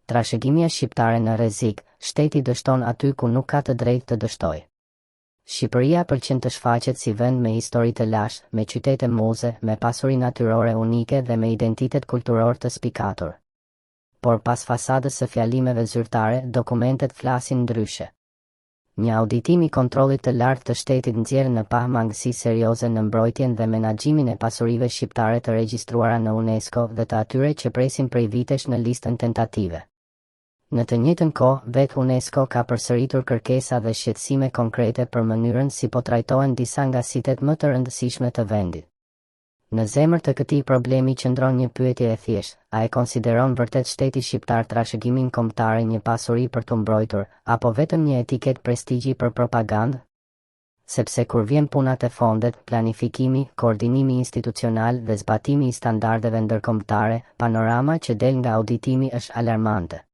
Trashëgimia shqiptare në rrezik, shteti dështon aty ku nuk ka të drejtë të dështojë. Shqipëria pëlqen të shfaqet si vend me histori të lashtë, me qytete muze, me pasuri natyrore unike dhe me identitet kulturor të spikatur. Por pas fasadës së fjalimeve zyrtare, dokumentet flasin ndryshe. Një auditim I kontrollit të lartë të shtetit nxjerr në pa mangësi serioze në mbrojtjen dhe menaxhimin e pasurive shqiptare të regjistruara në UNESCO dhe të atyre që presin prej vitesh në listën tentative. Në të njëjtën kohë, vetë UNESCO ka përsëritur kërkesa dhe shqetësime konkrete për mënyrën si po trajtohen disa nga sitet më të rëndësishme të vendit. Në zemër të këtij problemi qëndron një pyetje e thjeshtë: a e konsideron vërtet shteti shqiptar trashëgimin kombëtare një pasuri për të mbrojtur, apo vetëm një etiket prestigji për propagandë? Sepse kur vjen puna te fondet, planifikimi, koordinimi institucional dhe zbatimi I standardeve ndërkombëtare, panorama që del nga auditimi është alarmante.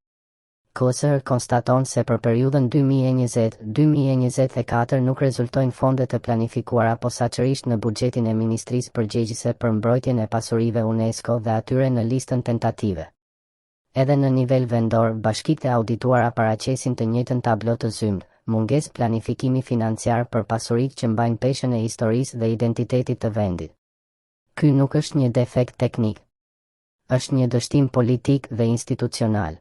KSR konstaton se për periudhën 2020-2024 nuk rezultojnë fonde të planifikuara posaçërisht në buxhetin e Ministrisë Përgjegjëse për mbrojtjen e pasurive UNESCO dhe atyre në listën tentative. Edhe në nivel vendor, bashkitë e audituara paraqesin të njëjtën tablo të zymt: mungesë planifikimi financiar për pasuritë që mbajnë peshën e historisë dhe identitetit të vendit. Ky nuk është një defekt teknik. Është një dështim politik dhe institucional.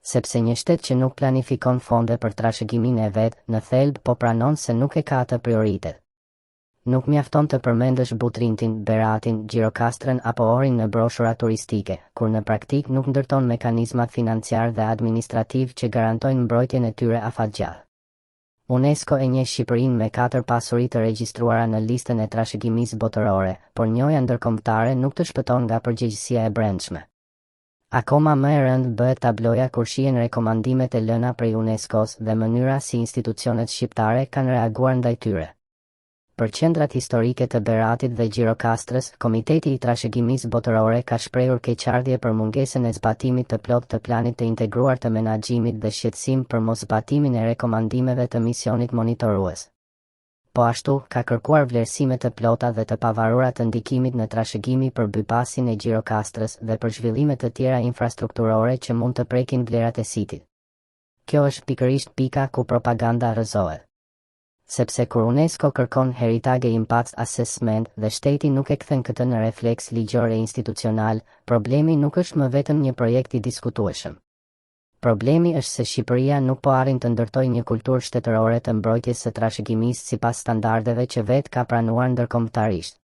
Sepse një shtet që nuk planifikon fonde për trashëgimin e vet, në thelb po pranon se nuk e ka atë prioritet. Nuk mjafton të përmendësh Butrintin, Beratin, Gjirokastrën apo Orin në broshura turistike, kur në praktik nuk ndërton mekanizmat financiar dhe administrativ që garantojnë mbrojtjen e tyre afatgjallë. UNESCO e njeh Shqipërinë me 4 pasuri të regjistruara në listën e trashëgimisë botërore, por njohja ndërkombëtare nuk të shpëton nga përgjegjësia e brendshme. Akoma më e rëndë bëhet tabloja kur shihen rekomandimet e lëna prej UNESCO-s dhe mënyra si institucionet shqiptare kanë reaguar ndaj tyre. Për qendrat historike të Beratit dhe Gjirokastrës, Komiteti I Trashëgimisë Botërore ka shprehur keqardhje për mungesën e zbatimit të plotë të planit të integruar të menaxhimit dhe shqetësim për moszbatimin e rekomandimeve të misionit monitorues. Po ashtu, ka kërkuar vlerësime të plota dhe të pavarura të ndikimit në trashëgimi për bypasin e Gjirokastrës dhe për zhvillime të tjera infrastrukturore që mund të prekin vlerat e sitit. Kjo është pikërisht pika ku propaganda rrëzohet. Sepse kur UNESCO kërkon Heritage Impact Assessment dhe shteti nuk e kthen këtë në refleks ligjor e institucional, problemi nuk është më vetëm një projekt I diskutueshëm. Problemi është se Shqipëria nuk po arrin të ndërtojë një kulturë shtetërore të mbrojtjes së trashëgimisë sipas standardeve që vetë ka pranuar ndërkombëtarisht.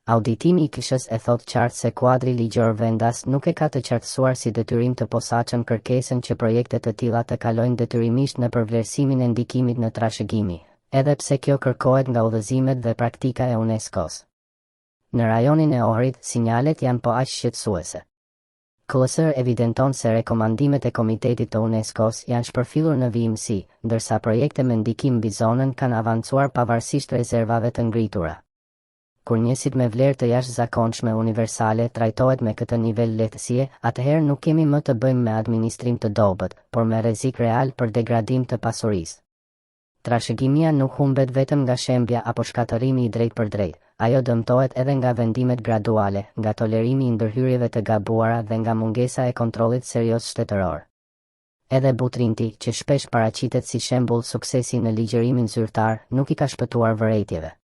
Auditimi I KSH e thot qartë se kuadri ligjor vendas nuk e ka të qartësuar si detyrim të posaçëm kërkesën që projekte të tilla të kalojnë detyrimisht në përvlerësimin e ndikimit në trashëgimi, edhe pse kjo kërkohet nga udhëzimet dhe praktika e UNESCO-s. Në rajonin e Ohrit, sinjalet janë po aq shqetësuese. KSR evidenton se rekomandimet e Komitetit të UNESCO-s janë shpërfillur në vijimësi, ndërsa projekte me ndikim mbi zonën kanë avancuar pavarësisht rezervave të ngritura. Kur një sit me vlerë të jashtëzakonshme universale trajtohet me këtë nivel lehtësie, atëherë nuk kemi më të bëjmë me administrim të dobët, por me rrezik real për degradim të pasurisë. Trashëgimia nuk humbet vetëm nga shembja apo shkatërrimi I drejt për drejt, ajo dëmtohet edhe nga vendimet graduale, nga tolerimi I ndërhyrjeve të gabuara dhe nga mungesa e kontrollit serioz shtetëror. Edhe Butrinti, që shpesh paraqitet si shembull suksesi në ligjërimin zyrtar, nuk I ka shpëtuar vërejtjeve.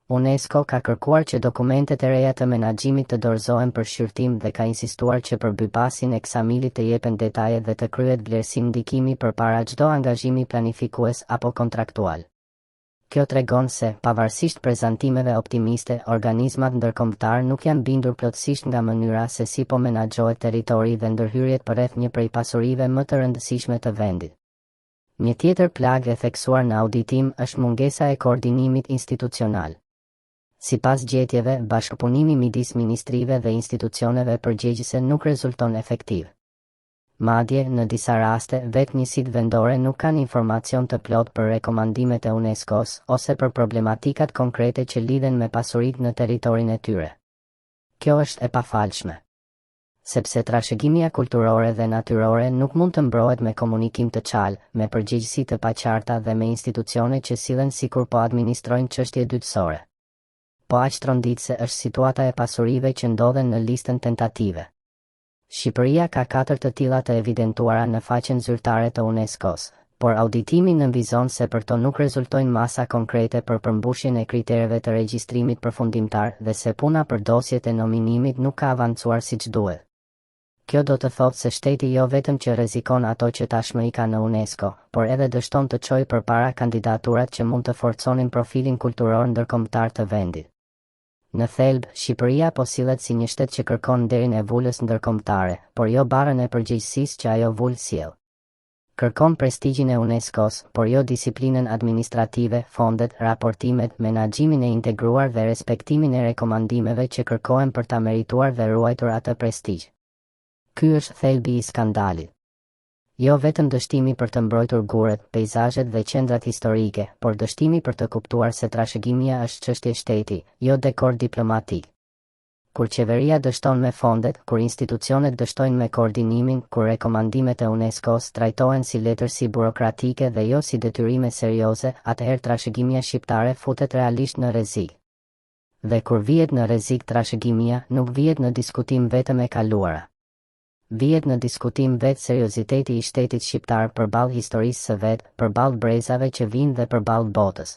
UNESCO ka kërkuar që dokumentet e reja të menaxhimit të dorëzohen për shqyrtim dhe ka insistuar që për bypasin e ksamilit të jepen detaje dhe të kryhet vlerësim ndikimi përpara çdo angazhimi planifikues apo kontraktual. Kjo tregon se, pavarësisht prezantimeve optimiste, organizmat ndërkombëtar nuk janë bindur plotësisht nga mënyra se si po menaxhohet territori dhe ndërhyrjet përreth një prej pasurive më të rëndësishme të vendit. Një tjetër plagë e theksuar në auditim është mungesa e koordinimit institucional. Sipas gjetjeve, bashkëpunimi midis ministrive dhe institucioneve përgjegjëse nuk rezulton efektiv. Madje, në disa raste, vetë njësitë vendore nuk kanë informacion të plot për rekomandimet e UNESCO-s ose për problematikat konkrete që lidhen me pasuritë në territorin e tyre. Kjo është e pafalshme. Sepse trashëgimia kulturore dhe natyrore nuk mund të mbrohet me komunikim të çal, me përgjegjësi të paqarta dhe me institucione që sillen sikur po administrojnë çështje dytësore. Po aq tronditëse është situata e pasurive që ndodhen në listën tentative. Shqipëria ka 4 të tilla të evidentuara në faqen zyrtare të UNESCO-s, por auditimi nënvizon se për to nuk rezultojnë masa konkrete për përmbushjen e kritereve të regjistrimit përfundimtar dhe se puna për dosjet e nominimit nuk ka avancuar siç duhet. Kjo do të thotë se shteti jo vetëm që rrezikon ato që tashmë i ka në UNESCO, por edhe dështon të çojë përpara kandidaturat që mund të forconin profilin kulturor ndërkombëtar të vendit. Në thelb, Shqipëria po sillet si një shtet që kërkon nderin e vulës ndërkombëtare, por jo barrën e përgjegjësisë që ajo vulë sjell. Kërkon prestigjin e UNESCO-s, por jo disiplinën administrative, fondet, raportimet, menaxhimin e integruar dhe respektimin e rekomandimeve që kërkohen për ta merituar dhe ruajtur atë prestigj. Ky është thelbi i skandalit. Jo vetëm dështimi për të mbrojtur guret, peizazhet dhe qendrat historike, por dështimi për të kuptuar se trashëgimia është çështje shteti, jo dekor diplomatik. Kur qeveria dështon me fondet, kur institucionet dështojnë me koordinimin, kur rekomandimet e UNESCO-s trajtohen si letërsi burokratike dhe jo si detyrime serioze, atëherë trashëgimia shqiptare futet realisht në rrezik. Dhe kur vihet në rrezik trashëgimia, nuk vihet në diskutim vetëm e kaluara. Vihet në diskutim vetë serioziteti i shtetit shqiptar përballë historisë së vet, përballë brezave që vinë dhe përballë botës.